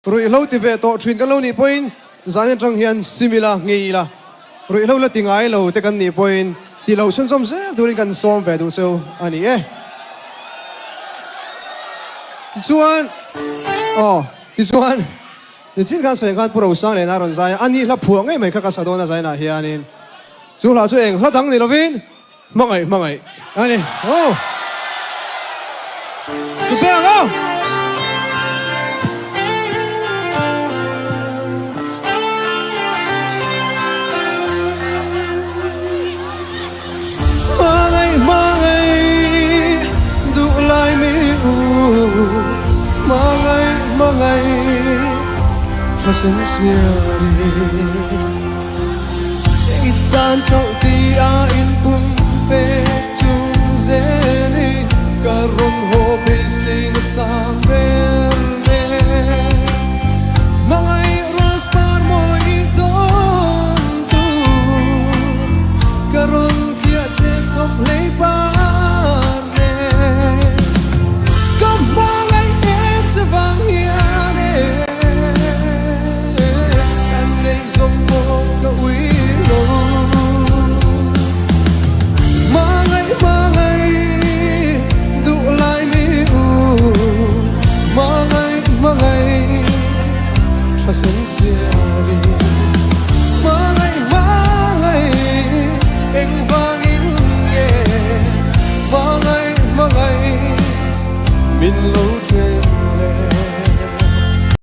rồi lâu thì về tổ truyền cái lâu này point giá trong hiện simila nghi là rồi lâu là tiếng ai lâu thì cần này point thì lâu xuân xong sẽ tôi cần xóm về đủ châu anh ấy Tisuan Tisuan thì chính cái sự kiện pro sang này là rồi dài anh ấy là phuang ấy mấy cái sao đó là dài na hiện anh chú là chú anh là thằng này Lovin mang ấy anh ấy tụi bé không mangai du lai mi mangai trasen siari itan chau ti a in pum pe chung zeli karon ho be sing sang